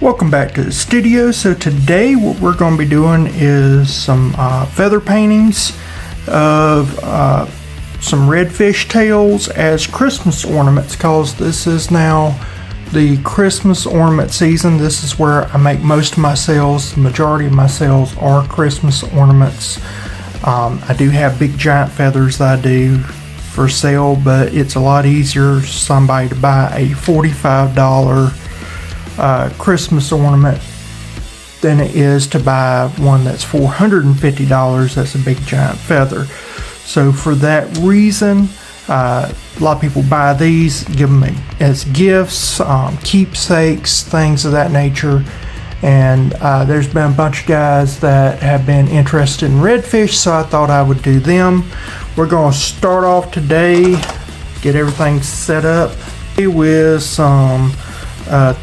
Welcome back to the studio. So today what we're going to be doing is some feather paintings of some redfish tails as Christmas ornaments, because this is now the Christmas ornament season. This is where I make most of my sales. The majority of my sales are Christmas ornaments. I do have big giant feathers that I do for sale, but it's a lot easier for somebody to buy a $45 Christmas ornament than it is to buy one that's $450. That's a big giant feather. So for that reason, a lot of people buy these, give them as gifts, keepsakes, things of that nature. And there's been a bunch of guys that have been interested in redfish, so I thought I would do them. We're going to start off today, get everything set up with some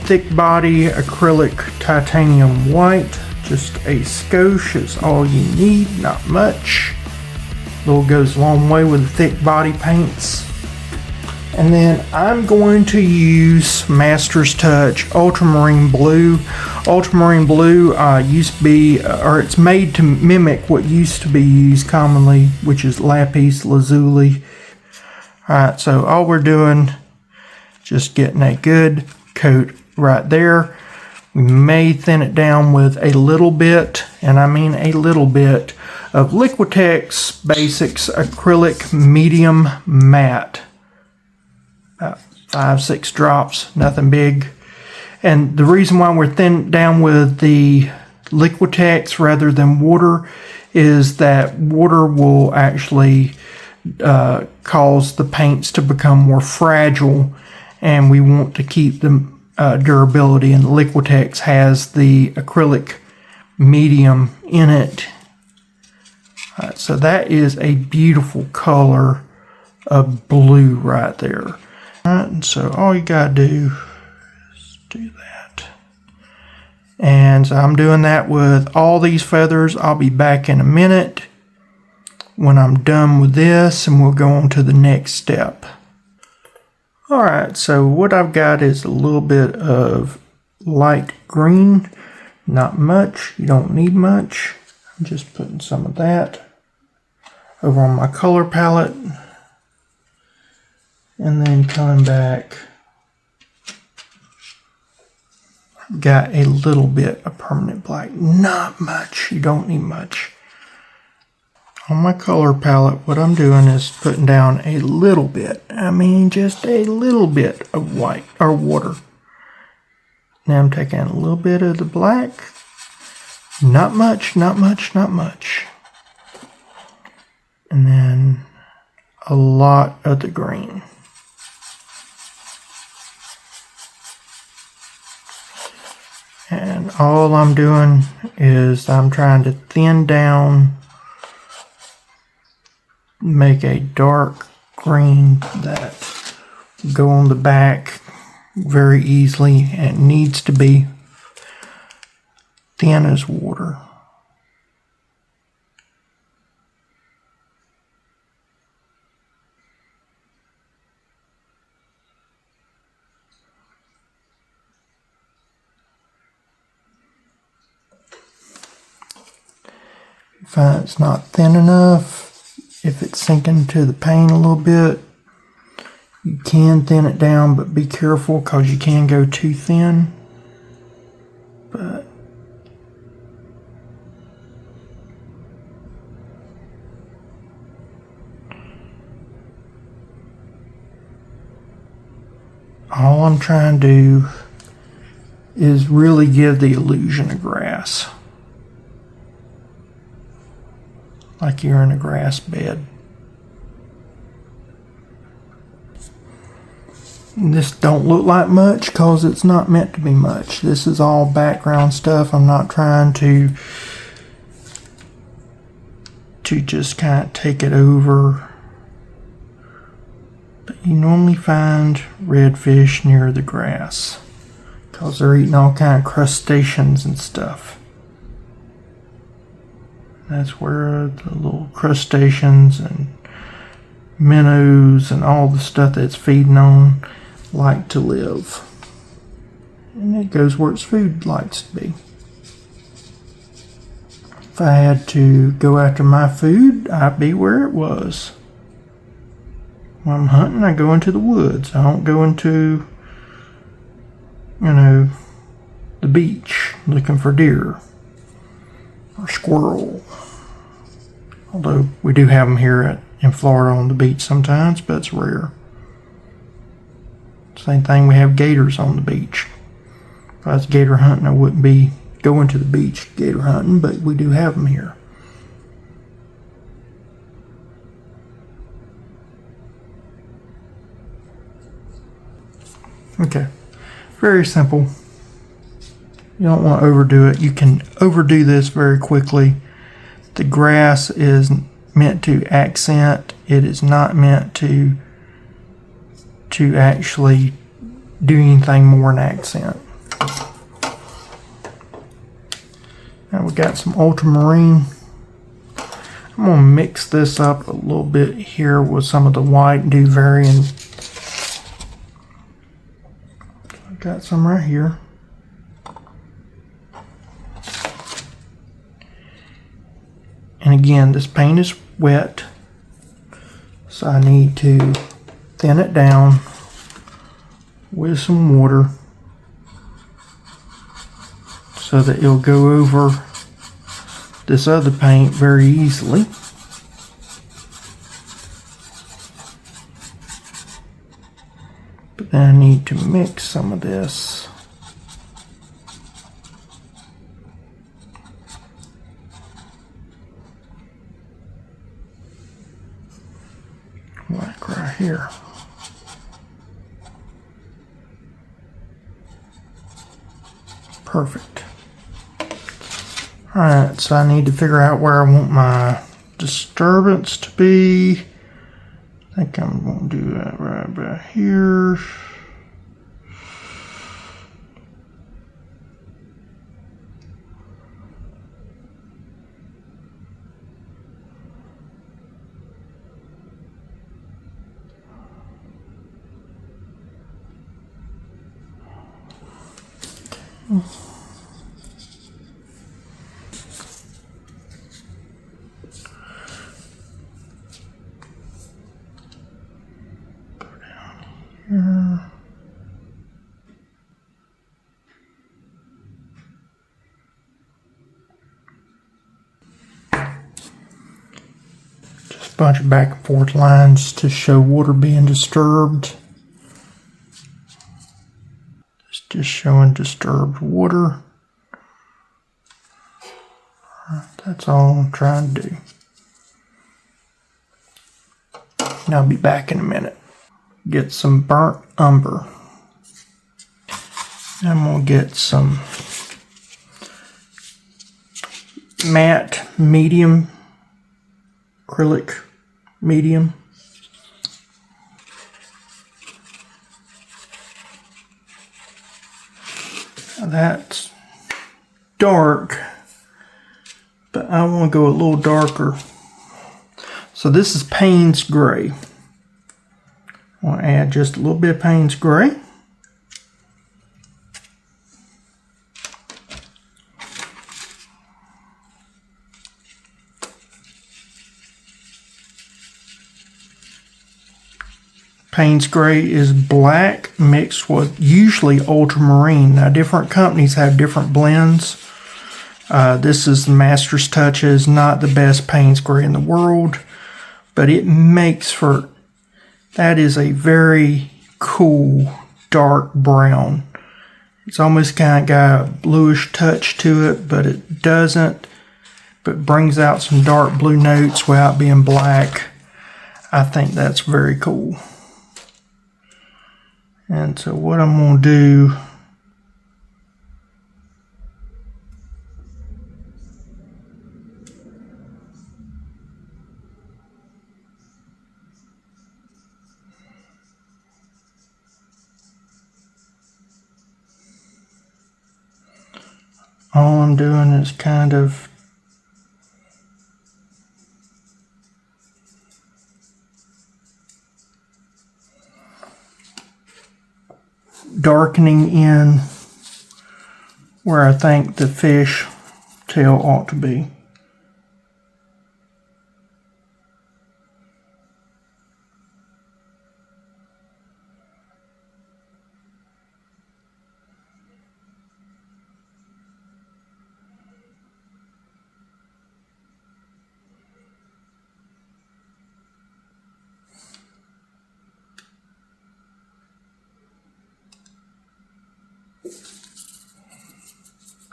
thick body acrylic titanium white. Just a skosh is all you need, not much. Little goes a long way with the thick body paints. And then I'm going to use Master's Touch Ultramarine Blue. Ultramarine Blue used to be, or it's made to mimic what used to be used commonly, which is lapis lazuli. Alright, so all we're doing, just getting a good coat right there. We may thin it down with a little bit, and I mean a little bit, of Liquitex Basics Acrylic Medium Matte. About 5-6 drops, nothing big. And the reason why we're thinning it down with the Liquitex rather than water is that water will actually cause the paints to become more fragile, and we want to keep the durability, and the Liquitex has the acrylic medium in it. Alright, so that is a beautiful color of blue right there. Alright, and so all you gotta do is do that. And so I'm doing that with all these feathers. I'll be back in a minute when I'm done with this, and we'll go on to the next step. Alright, so what I've got is a little bit of light green. Not much, you don't need much. I'm just putting some of that over on my color palette. And then coming back, got a little bit of permanent black. Not much, you don't need much. On my color palette, what I'm doing is putting down a little bit. I mean, just a little bit of white or water. Now I'm taking a little bit of the black. Not much, not much, not much. And then a lot of the green. And all I'm doing is I'm trying to thin down, make a dark green that go on the back very easily, and it needs to be thin as water. If you find it's not thin enough, if it's sinking to the paint a little bit, you can thin it down, but be careful because you can go too thin. But all I'm trying to do is really give the illusion of grass. Like you're in a grass bed. This don't look like much because it's not meant to be much. This is all background stuff. I'm not trying to just kind of take it over. But you normally find redfish near the grass because they're eating all kind of crustaceans and stuff. That's where the little crustaceans and minnows and all the stuff that's feeding on like to live. and it goes where its food likes to be. If I had to go after my food, I'd be where it was. When I'm hunting, I go into the woods. I don't go into, the beach looking for deer or squirrel. Although we do have them here in Florida on the beach sometimes, but it's rare. Same thing, we have gators on the beach. If I was gator hunting, I wouldn't be going to the beach gator hunting, but we do have them here. Okay, very simple. You don't want to overdo it. You can overdo this very quickly. The grass is meant to accent. It is not meant to actually do anything more than accent. Now we got some ultramarine. I'm going to mix this up a little bit here with some of the white and do varying. I got some right here. And again, this paint is wet, so I need to thin it down with some water so that it'll go over this other paint very easily. But then I need to mix some of this. Like right here. Perfect. Alright, so I need to figure out where I want my disturbance to be. I think I'm going to do that right about here. Just a bunch of back and forth lines to show water being disturbed. It's just showing disturbed water. That's all I'm trying to do. And I'll be back in a minute. Get some burnt umber. I'm going to get some matte medium, acrylic medium. Now that's dark, but I want to go a little darker. So this is Payne's Gray. I want to add just a little bit of Payne's Gray. Payne's Gray is black mixed with usually ultramarine. Now different companies have different blends. This is the Master's Touch. It is not the best Payne's Gray in the world, but it makes for, that is a very cool dark brown. It's almost kind of got a bluish touch to it, but it doesn't, but brings out some dark blue notes without being black. I think that's very cool. And so what I'm going to do, all I'm doing is kind of darkening in where I think the fish tail ought to be.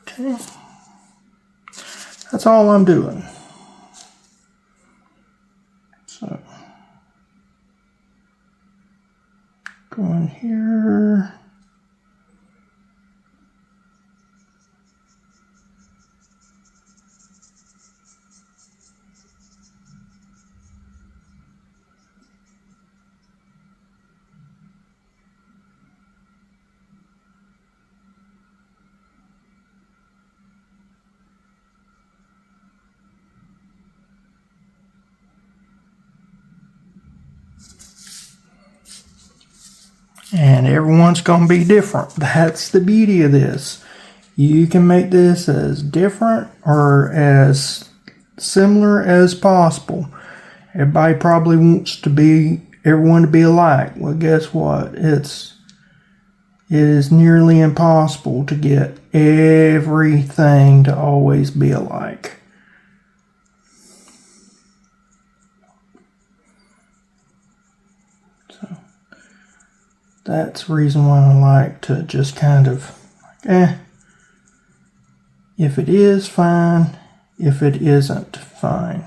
Okay. That's all I'm doing. So, go in here. And everyone's going to be different. That's the beauty of this. You can make this as different or as similar as possible. Everybody probably wants everyone to be alike. Well, guess what? It is nearly impossible to get everything to always be alike. That's the reason why I like to just kind of, if it is, fine. If it isn't, fine.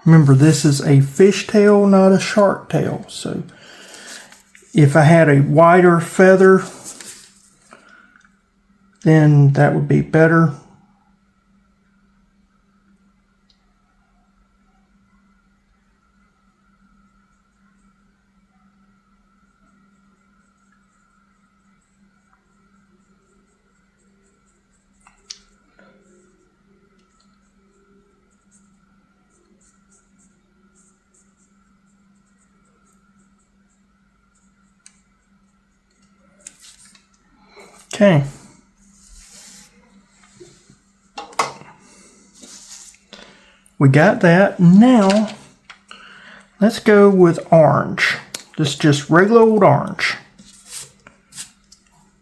Remember, this is a fish tail, not a shark tail. So if I had a wider feather, then that would be better. Okay. We got that. Now, let's go with orange. This is just regular old orange.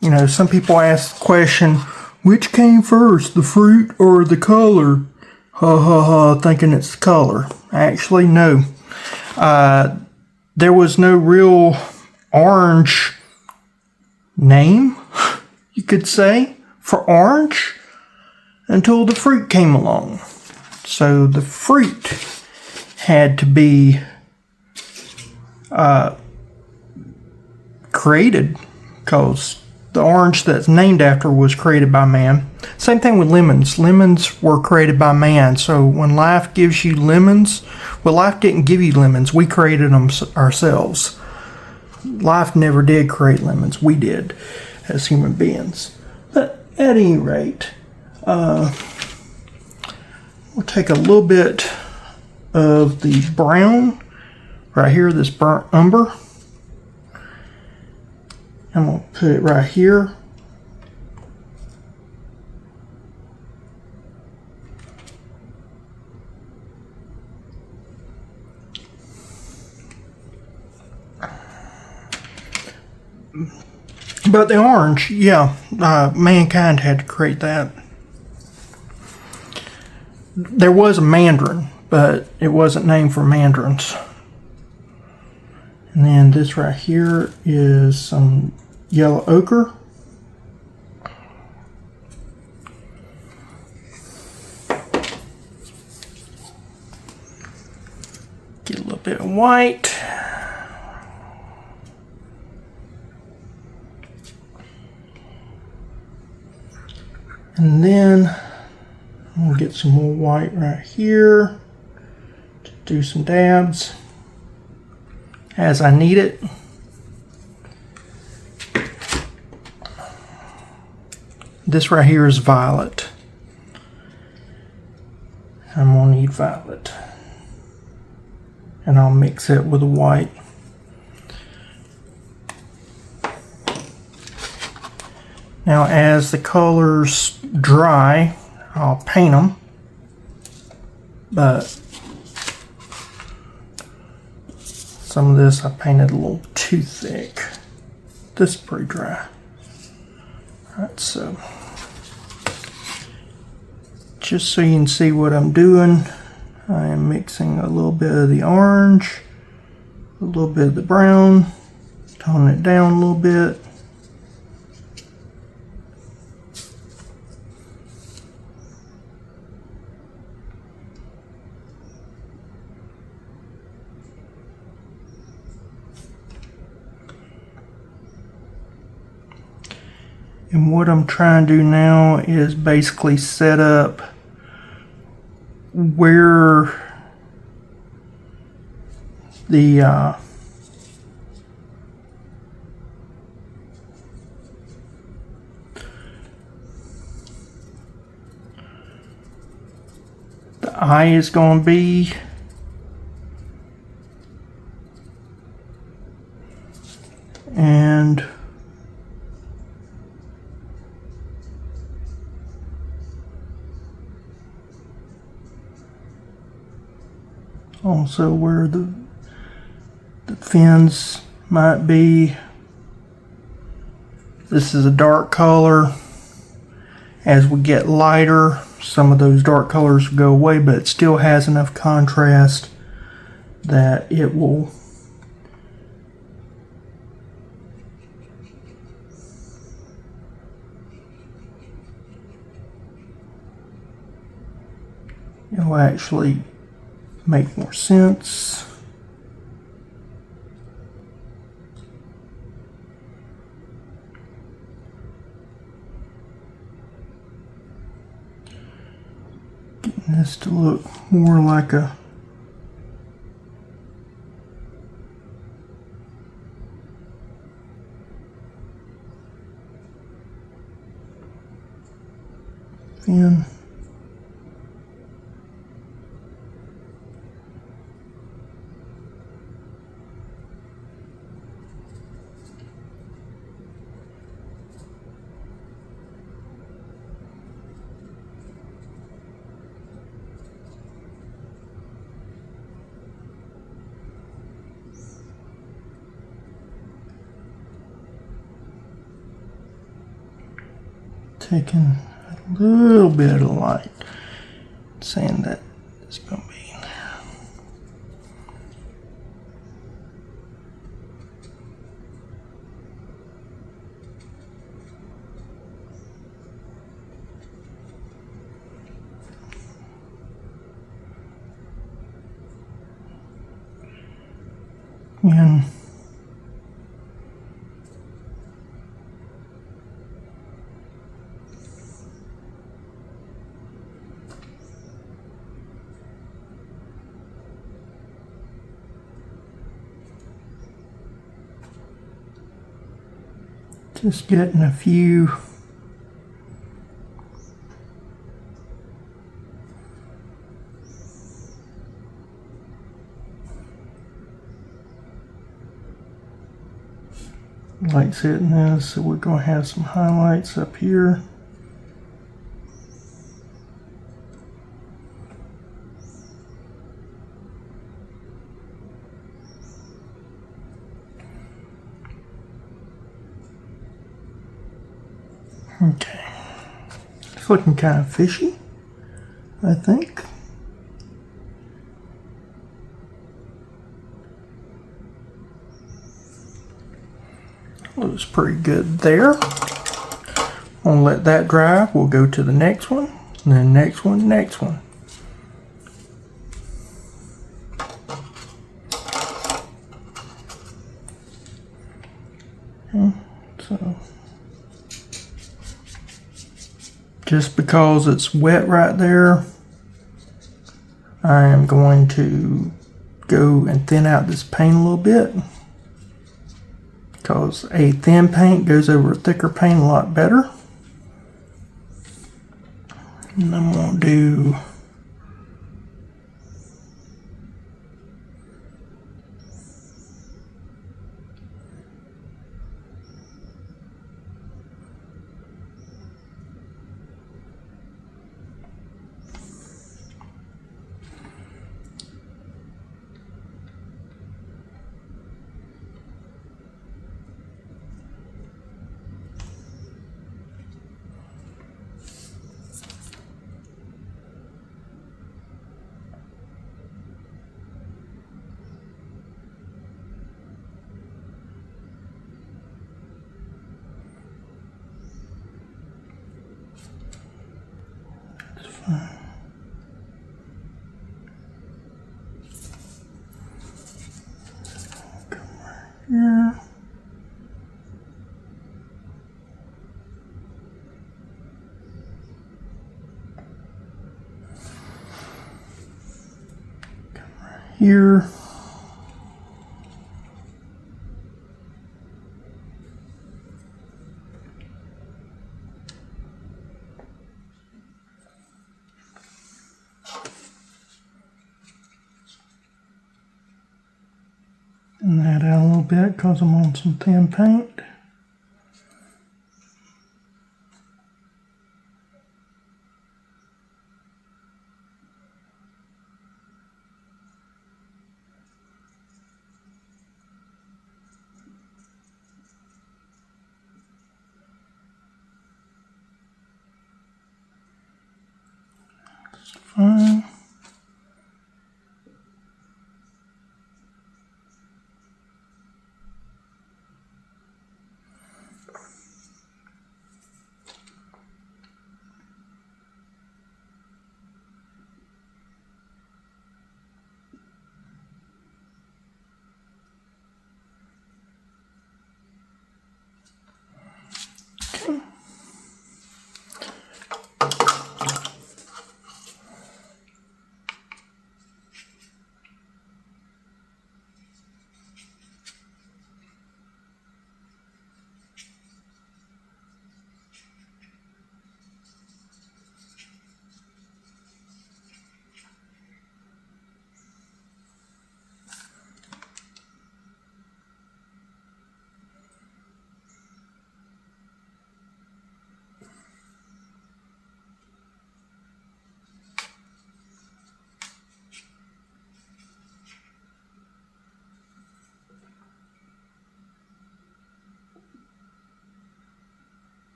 You know, some people ask the question, which came first, the fruit or the color? Ha ha ha, thinking it's the color. Actually, no. There was no real orange name, you could say, for orange until the fruit came along. So the fruit had to be created, because the orange that's named after was created by man. Same thing with lemons. Lemons were created by man. So when life gives you lemons, well, life didn't give you lemons. We created them ourselves. Life never did create lemons. We did as human beings. But at any rate, we'll take a little bit of the brown right here, this burnt umber. I'm going to put it right here. But the orange, yeah, mankind had to create that. There was a mandarin, but it wasn't named for mandarins. And then this right here is some yellow ochre. Get a little bit of white. And then we'll get some more white right here to do some dabs as I need it. This right here is violet. I'm going to need violet. And I'll mix it with the white. Now as the colors dry, I'll paint them, but some of this I painted a little too thick. This is pretty dry. Alright, so just so you can see what I'm doing, I am mixing a little bit of the orange, a little bit of the brown, toning it down a little bit. And what I'm trying to do now is basically set up where the eye is going to be. And also where the fins might be. This is a dark color. As we get lighter, some of those dark colors will go away, but it still has enough contrast that it will actually make more sense. Getting this to look more like a fin. Taking a little bit of light, saying that it's going to be in there. And just getting a few lights hitting this, so we're going to have some highlights up here. Okay, it's looking kind of fishy, I think. Looks pretty good there. I'll let that dry. We'll go to the next one, and then next one, next one. Okay, so just because it's wet right there, I am going to go and thin out this paint a little bit, because a thin paint goes over a thicker paint a lot better. And I'm going to do here. And that out a little bit because I'm on some thin paint. That's fine.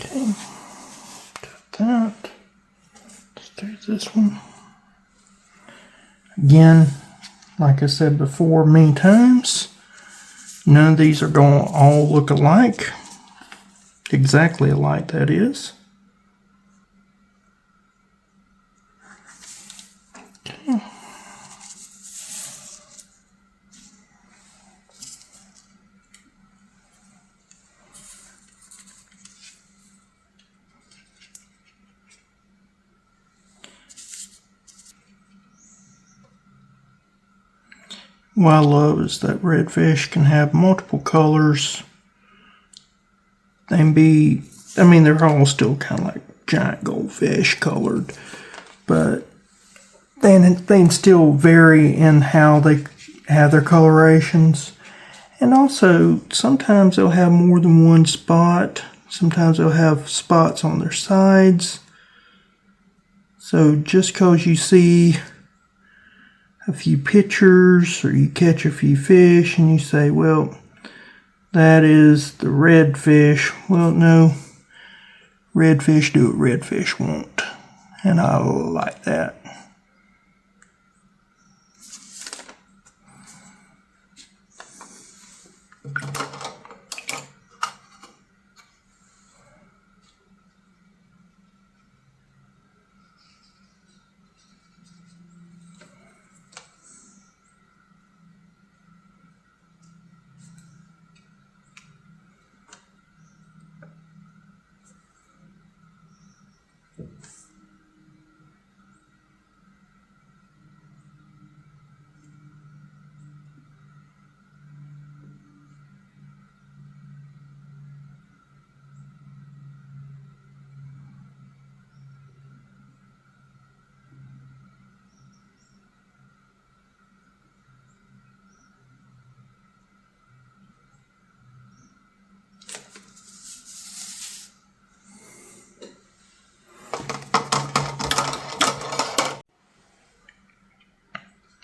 Okay, got that. Let's do this one. Again, like I said before many times, none of these are going to all look alike. Exactly alike, that is. Okay. What I love is that redfish can have multiple colors and be, I mean, they're all still kind of like giant goldfish colored, but they can still vary in how they have their colorations. And also, sometimes they'll have more than one spot. Sometimes they'll have spots on their sides. So just because you see a few pictures or you catch a few fish and you say, well, that is the redfish. Well, no, redfish do what redfish won't. And I like that.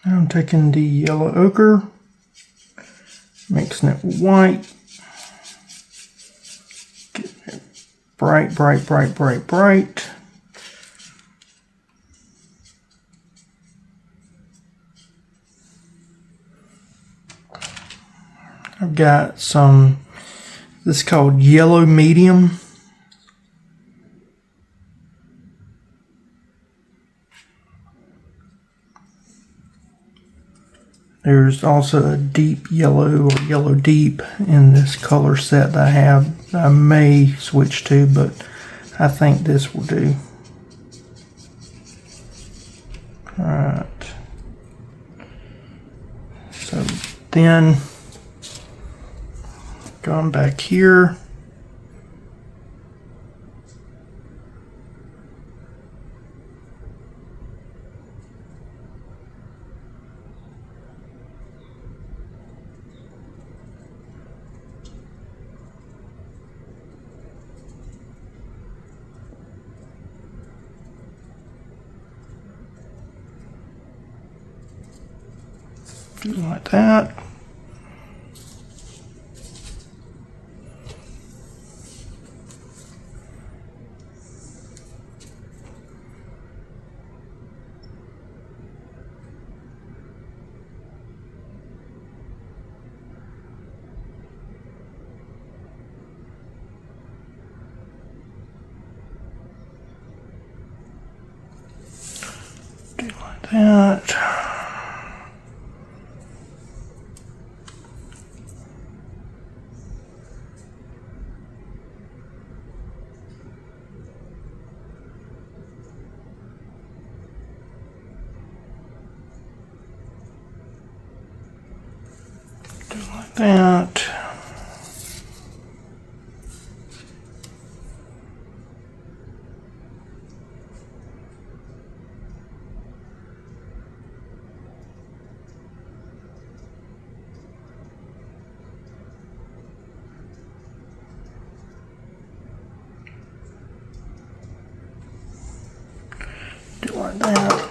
Now I'm taking the yellow ochre, mixing it with white, getting it bright, bright, bright, bright, bright. got some, this is called yellow medium. There's also a deep yellow or yellow deep in this color set that I have. I may switch to, but I think this will do. Alright. So then, going back here. Like that. Do like that. Like that. Do like that.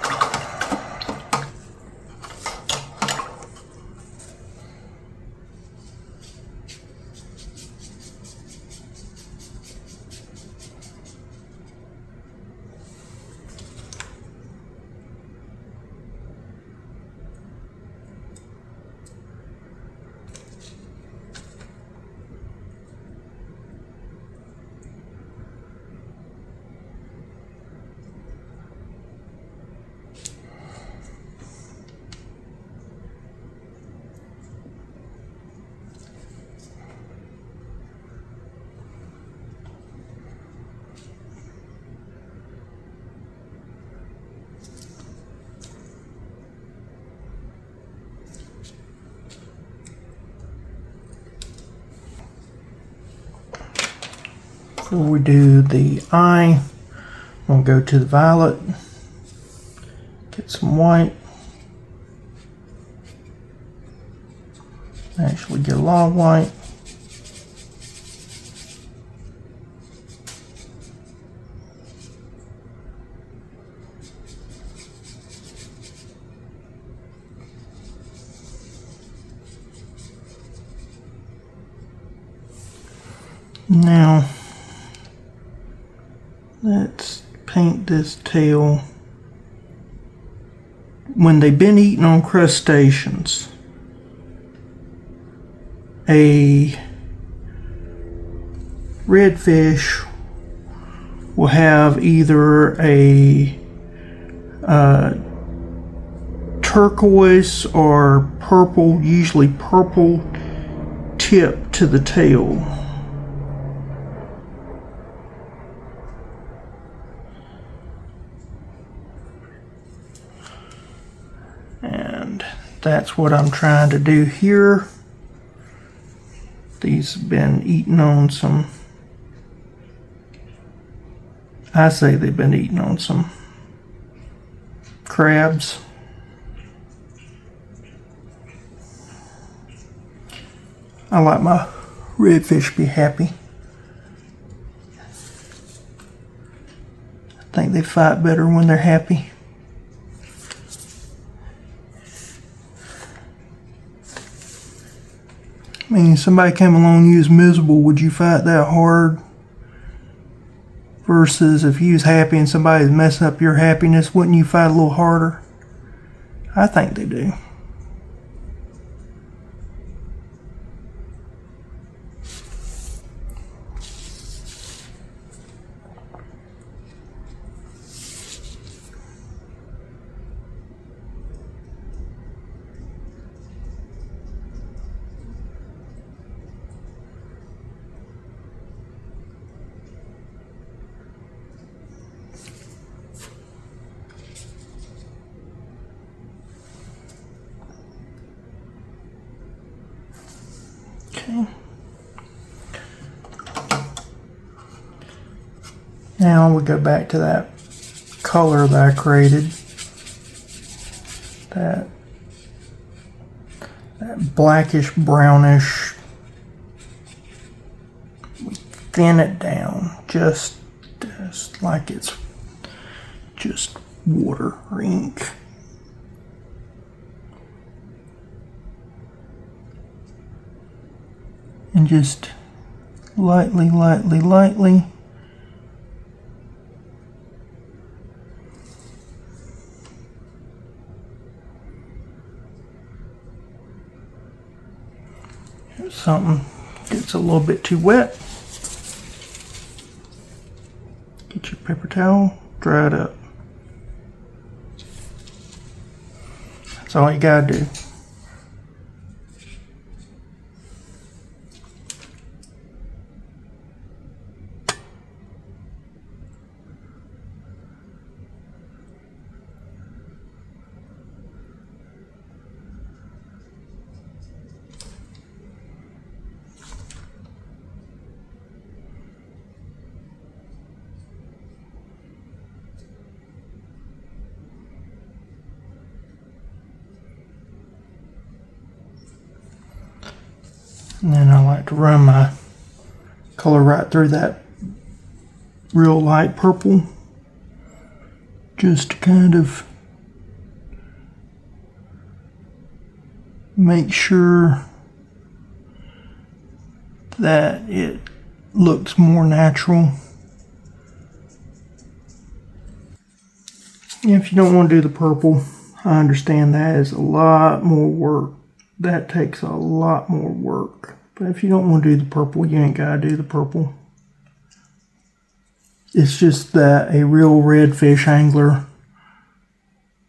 Before we do the eye, I'm going to go to the violet, get some white, actually get a lot of white. Now, let's paint this tail. When they've been eaten on crustaceans, a redfish will have either a turquoise or purple, usually purple tip to the tail. And that's what I'm trying to do here. These have been eaten on some, I say they've been eaten on some crabs. I like my redfish to be happy. I think they fight better when they're happy. I mean, somebody came along and you was miserable, would you fight that hard? Versus if you was happy and somebody's messing up your happiness, wouldn't you fight a little harder? I think they do. Now we go back to that color that I created. That blackish brownish. We thin it down just like it's just water or ink. And just lightly, lightly, lightly. If something gets a little bit too wet, get your paper towel, dry it up. That's all you gotta do. And then I like to run my color right through that real light purple, just to kind of make sure that it looks more natural. If you don't want to do the purple, I understand that is a lot more work. That takes a lot more work. But if you don't want to do the purple, you ain't got to do the purple. It's just that a real redfish angler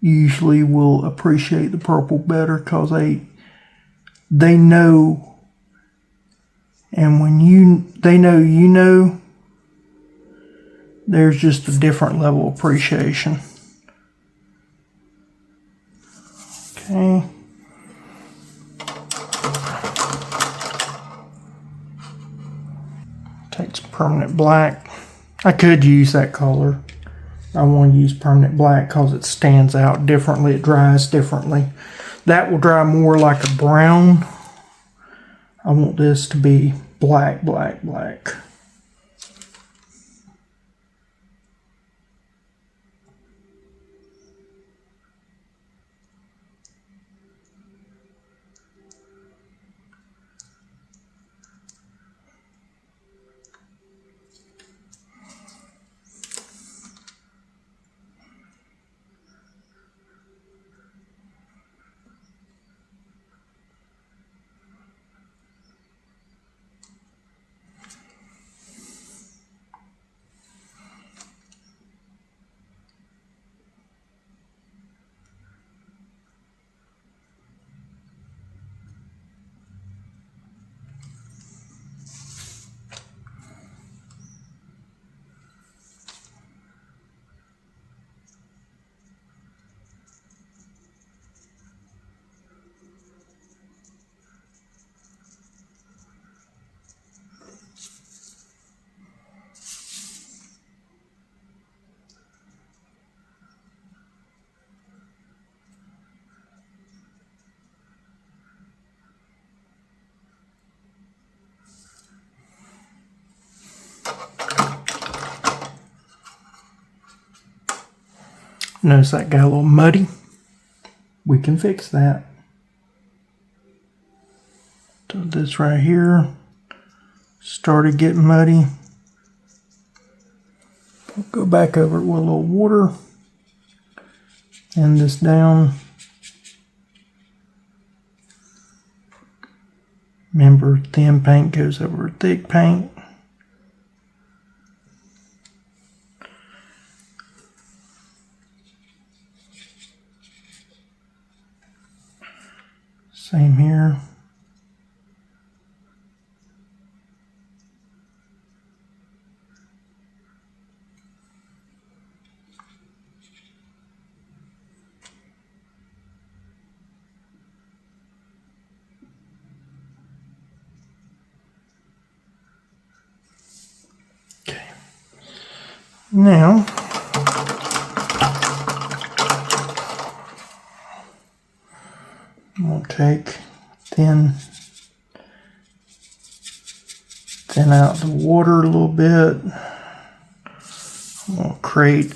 usually will appreciate the purple better because they know, and when they know you know, there's just a different level of appreciation. Okay. Take some permanent black. I could use that color. I want to use permanent black because it stands out differently. It dries differently. That will dry more like a brown. I want this to be black, black, black. Notice that got a little muddy. We can fix that. So this right here started getting muddy. We'll go back over it with a little water and this down. Remember, thin paint goes over thick paint. Same here. Now, we'll take thin out the water a little bit. We'll create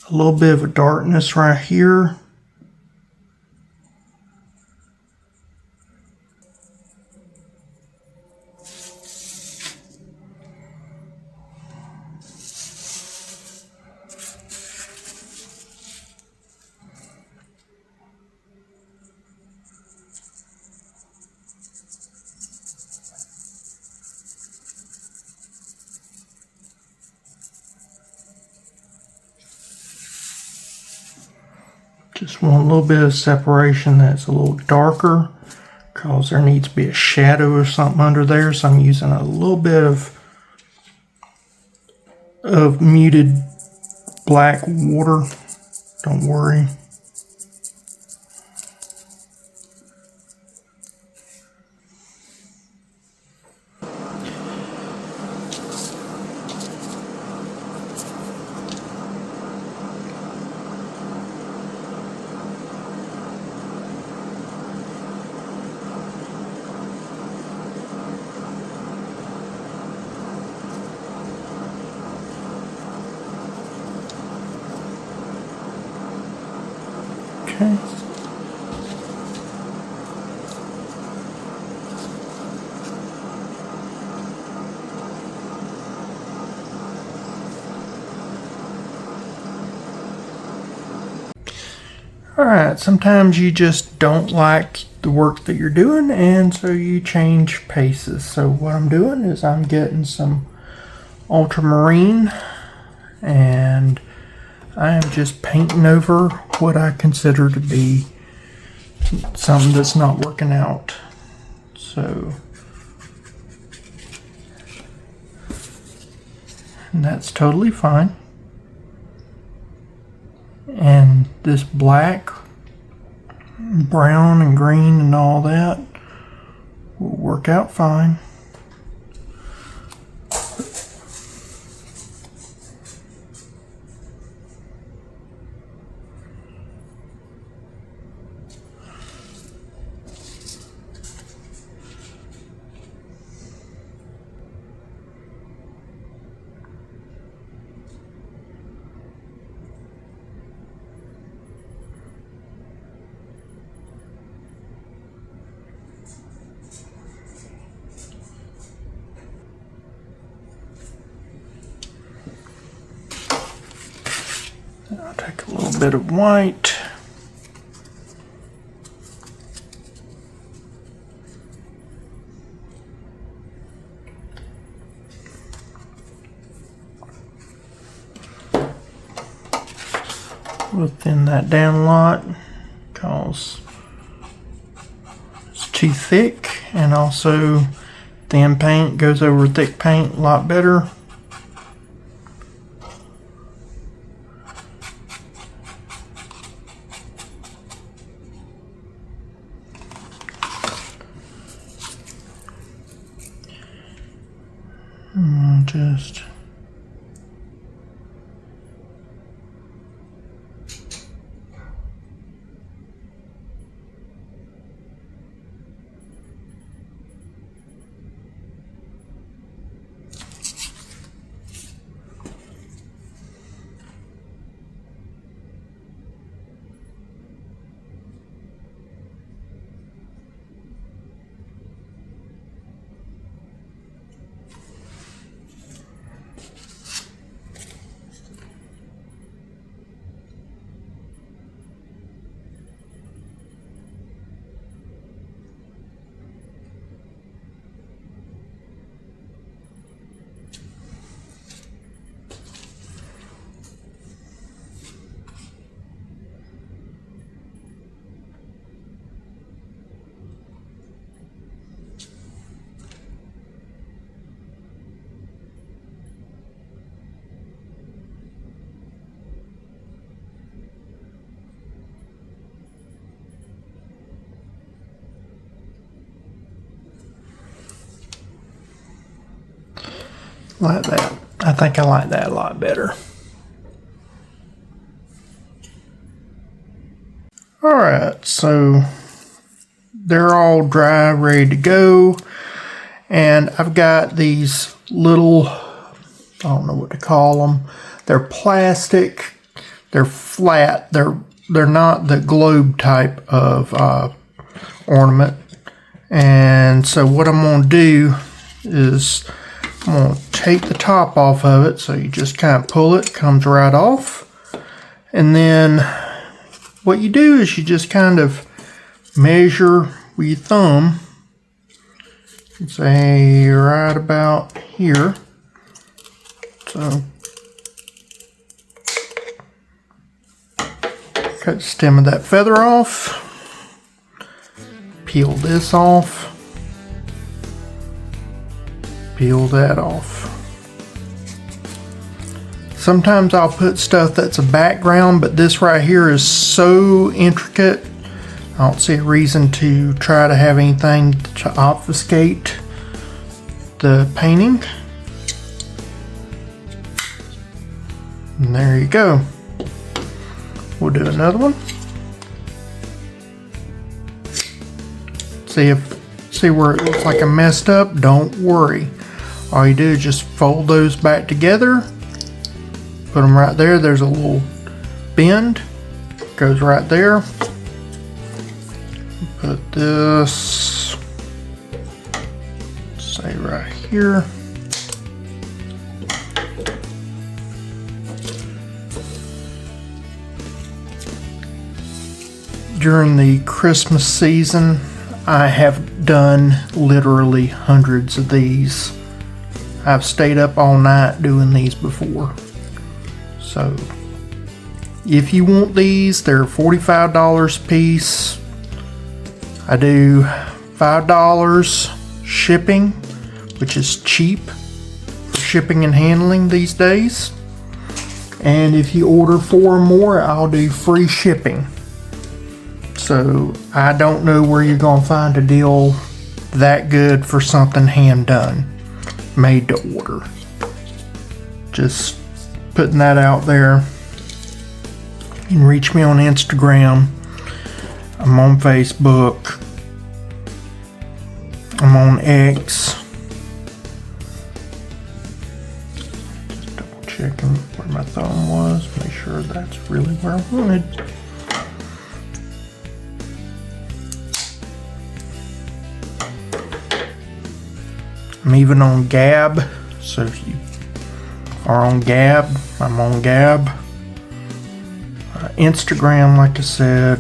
a little bit of a darkness right here. Just want a little bit of separation that's a little darker because there needs to be a shadow or something under there. So I'm using a little bit of muted black water. Don't worry. Okay. Alright, sometimes you just don't like the work that you're doing, and so you change paces. So what I'm doing is I'm getting some ultramarine, and I am just painting over what I consider to be something that's not working out. So, and that's totally fine. And this black, brown, and green and all that will work out fine. I'll take a little bit of white. We'll thin that down a lot because it's too thick, and also thin paint goes over thick paint a lot better. Just like that. I think I like that a lot better. Alright, so they're all dry, ready to go. And I've got these little, I don't know what to call them. They're plastic. They're flat. They're not the globe type of ornament. And so what I'm going to do is I'm going to take the top off of it. So you just kind of pull it, comes right off. And then what you do is you just kind of measure with your thumb. Say right about here. So cut the stem of that feather off. Peel this off. Peel that off. Sometimes I'll put stuff that's a background, but this right here is so intricate, I don't see a reason to try to have anything to obfuscate the painting. And there you go. We'll do another one. See where it looks like I messed up? Don't worry. All you do is just fold those back together. Put them right there. There's a little bend. Goes right there. Put this, say right here. During the Christmas season, I have done literally hundreds of these. I've stayed up all night doing these before. So if you want these, they're $45 a piece. I do $5 shipping, which is cheap for shipping and handling these days. And if you order 4 or more, I'll do free shipping. So I don't know where you're gonna find a deal that good for something hand done, made to order. Just putting that out there. You can reach me on Instagram. I'm on Facebook. I'm on X. Just double checking where my thumb was. Make sure that's really where I wanted. I'm even on Gab. So if you are on Gab, I'm on Gab. Instagram, like I said.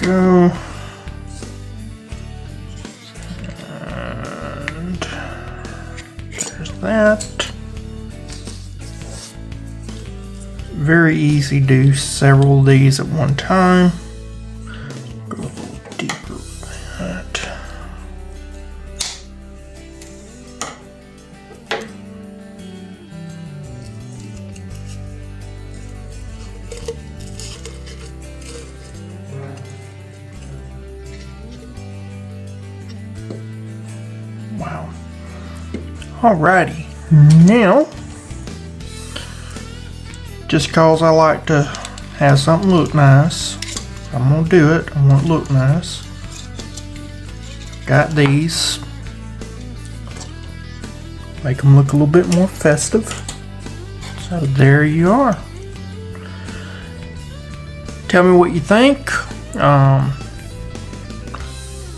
Go. And there's that. Very easy to do several of these at one time. Go a little deeper with that. Wow. Alrighty. Now, just cause I like to have something look nice, I'm gonna do it. I want it to look nice. Got these. Make them look a little bit more festive. So there you are. Tell me what you think.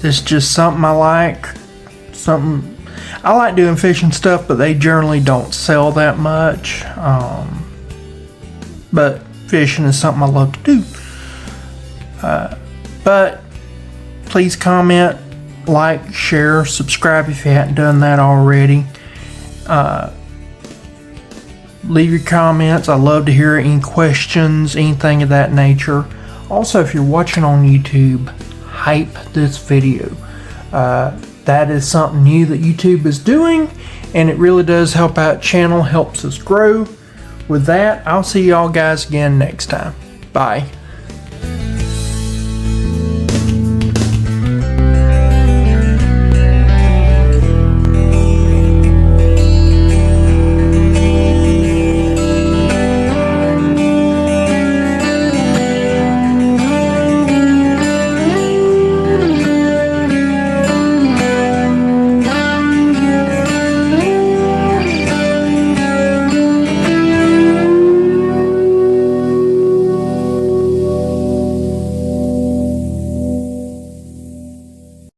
This is just something I like. I like doing fishing stuff, but they generally don't sell that much. But fishing is something I love to do. But please comment, like, share, subscribe if you hadn't done that already. Leave your comments. I love to hear any questions, anything of that nature. Also, if you're watching on YouTube, hype this video. That is something new that YouTube is doing, and it really does help out the channel, helps us grow. With that, I'll see y'all guys again next time. Bye.